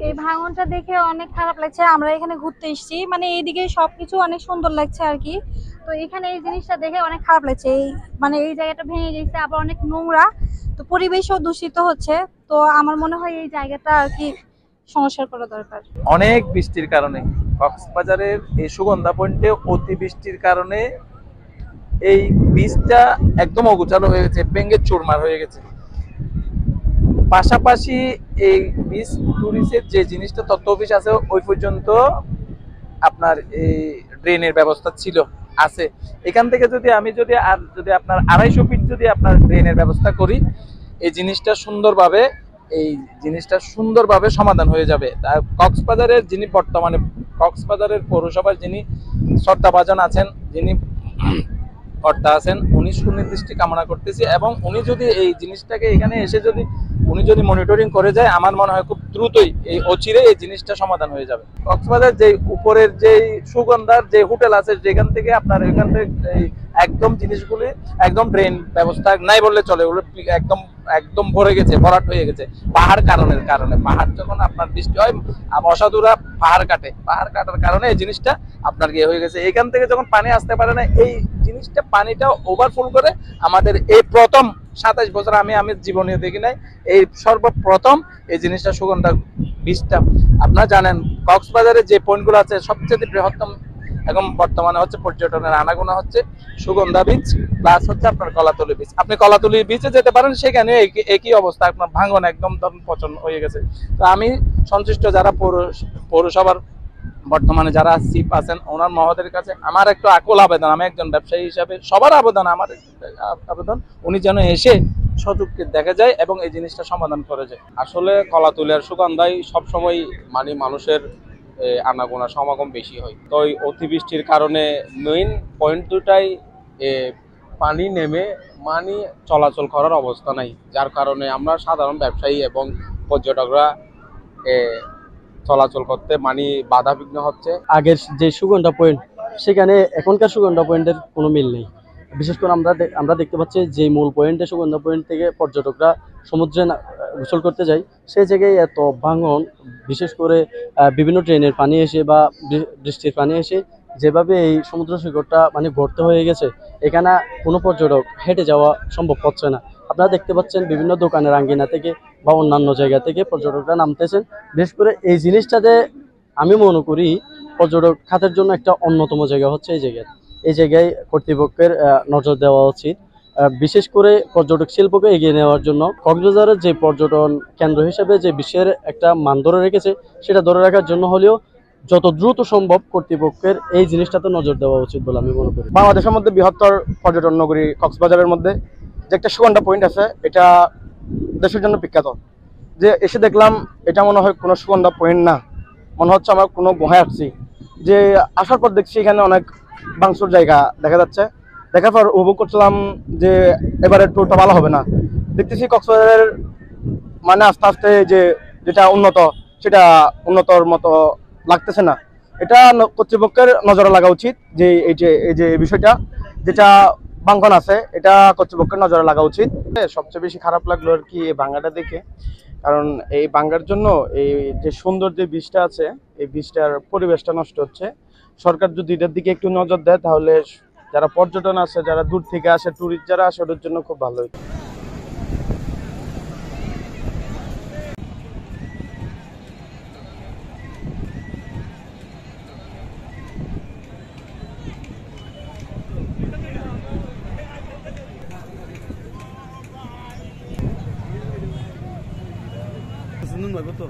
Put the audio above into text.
এই ভাঙনটা দেখে অনেক খারাপ লাগছে। আমরা এখানে ঘুরতে এসেছি, মানে এইদিকে সবকিছু অনেক সুন্দর লাগছে আর কি। তো এখানে এই জিনিসটা দেখে অনেক খারাপ লাগছে। এই জায়গাটা ভেঙে গেছে, আবার অনেক নোংরা, তো পরিবেশও দূষিত হচ্ছে। তো আমার মনে হয় এই জায়গাটা আর কি সংস্কার করা দরকার। অনেক বৃষ্টির কারণে কক্সবাজারের এই সুগন্ধা পয়েন্টে অতি বৃষ্টির কারণে এই বীজটা একদম অগোছালো হয়ে গেছে, ভেঙে চুরমার হয়ে গেছে। পাশাপাশি এই বীজ ট্যুরিস্টের যে জিনিসটা তথ্য অফিস আছে ওই পর্যন্ত আপনার এই ড্রেনের ব্যবস্থা ছিল আছে। এখান থেকে যদি আপনার 250 ফিট যদি আপনার ড্রেনের ব্যবস্থা করি, এই জিনিসটা সুন্দরভাবে সমাধান হয়ে যাবে। কক্সবাজারের যিনি বর্তমানে কক্সবাজারের পৌরসভার যিনি শ্রদ্ধাভাজন আছেন, যিনি কর্তা আছেন, উনি সুনির্দিষ্ট কামনা করতেছি, এবং উনি যদি এই জিনিসটাকে এখানে এসে উনি যদি মনিটরিং করে যায়, আমার মনে হয় খুব দ্রুতই অচিরে এই জিনিসটা সমাধান হয়ে যাবে। কক্সবাজার যে উপরের যে সুগন্ধার যে হোটেল আছে, যেখান থেকে আপনার এখান থেকে একদম জিনিসগুলি একদম ড্রেন ব্যবস্থা নাই বললে চলে, ওগুলো একদম একদম ভরে গেছে, ভরাট হয়ে গেছে পাহাড় কারণে। পাহাড় যখন আপনার বৃষ্টি হয়, অসাধুরা পাহাড় কাটার কারণে এই জিনিসটা আপনার হয়ে গেছে। এখান থেকে যখন পানি আসতে পারে না, এই জিনিসটা পানিটা ওভারফুল করে আমাদের এই প্রথম 27 বছর আমি জীবনে দেখি নাই, এই সর্বপ্রথম এই জিনিসটা সুগন্ধা বীজটা। আপনারা জানেন কক্সবাজারে যে পয়েন্টগুলো আছে সবচেয়ে বৃহত্তম এখন বর্তমানে হচ্ছে পর্যটনের আনাগোনা হচ্ছে সুগন্ধা বীচ, প্লাস হচ্ছে আপনার কলাতলি বীচ। আপনি কলাতলি বিচে যেতে পারেন, সেখানে একই অবস্থা, আপনার ভাঙন একদম পচন হয়ে গেছে। তো আমি সন্তুষ্ট যারা পৌরসভার বর্তমানে যারা চিফ আছেন, ওনার মহোদয়ের কাছে আমার একটু আকুল আবেদন, আমি একজন ব্যবসায়ী হিসাবে সবার আবেদন উনি যেন এসে সচক্ষে দেখা যায় এবং এই জিনিসটা সমাধান করে যায়। আসলে কলাতুলির সুগন্ধায় সবসময় মানুষের আনাগোনা সমাগম বেশি হয়। তো এই অতিবৃষ্টির কারণে মেইন পয়েন্ট দুটাই পানি নেমে চলাচল করার অবস্থা নাই, যার কারণে আমরা সাধারণ ব্যবসায়ী এবং পর্যটকরা চলাচল করতে বাধাবিঘ্ন হচ্ছে। আগের যে সুগন্ধা পয়েন্ট, সেখানে এখনকার সুগন্ধা পয়েন্টের কোনো মিল নেই। বিশেষ করে আমরা দেখতে পাচ্ছি যে মূল পয়েন্টে সুগন্ধা পয়েন্ট থেকে পর্যটকরা সমুদ্রে গোসল করতে যায়, সেই জায়গায় এত ভাঙন, বিশেষ করে বিভিন্ন ট্রেনের পানি এসে বা বৃষ্টির পানি এসে যেভাবে এই সমুদ্র সৈকতটা গর্ত হয়ে গেছে, এখানে কোনো পর্যটক হেঁটে যাওয়া সম্ভব হচ্ছে না। আপনারা দেখতে পাচ্ছেন বিভিন্ন দোকানের আঙ্গিনা থেকে বা অন্যান্য জায়গা থেকে পর্যটকরা নামতেছেন। বিশেষ করে এই জিনিসটাতে আমি মনে করি পর্যটক খাতের জন্য একটা অন্যতম জায়গা হচ্ছে এই জায়গায় কর্তৃপক্ষের নজর দেওয়া উচিত। বিশেষ করে পর্যটক শিল্পকে এগিয়ে নেওয়ার জন্য কক্সবাজারের যে পর্যটন কেন্দ্র হিসেবে যে বিশ্বের একটা মান ধরে রেখেছে, সেটা ধরে রাখার জন্য হলেও যত দ্রুত সম্ভব কর্তৃপক্ষের এই জিনিসটাতে নজর দেওয়া উচিত বলে আমি মনে করি। বাংলাদেশের মধ্যে বৃহত্তর পর্যটন নগরী কক্সবাজারের মধ্যে যে একটা সুগন্ধা পয়েন্ট আছে, এটা দেশের জন্য বিখ্যাত। যে এসে দেখলাম এটা মনে হয় কোনো সুগন্ধা পয়েন্ট না, মনে হচ্ছে আমরা কোনো গুহায় আসছি। যে আসার পর দেখছি এখানে অনেক ভাঙচুর জায়গা দেখা যাচ্ছে। দেখার পর উপভোগ করছিলাম যে এবারে ট্যুরটা ভালো হবে না। দেখতেছি কক্সবাজারের আস্তে আস্তে যেটা উন্নত, সেটা উন্নতর মতো লাগতেছে না। এটা কর্তৃপক্ষের নজরে লাগা উচিত যে এই যে বিষয়টা যেটা ভাঙন আছে, এটা কর্তৃপক্ষের নজরে লাগা উচিত। সবচেয়ে বেশি খারাপ লাগলো আর কি এই ভাঙাটা দেখে, কারণ এই ভাঙার জন্য এই যে সুন্দর যে বীজটা আছে, এই বীজটার পরিবেশটা নষ্ট হচ্ছে। সরকার যদি এটার দিকে একটু নজর দেয়, তাহলে যারা পর্যটন আছে, যারা দূর থেকে আসে, ট্যুরিস্ট যারা আসে, ওদের জন্য খুব ভালো হইতো। সুন্দর ভাই তো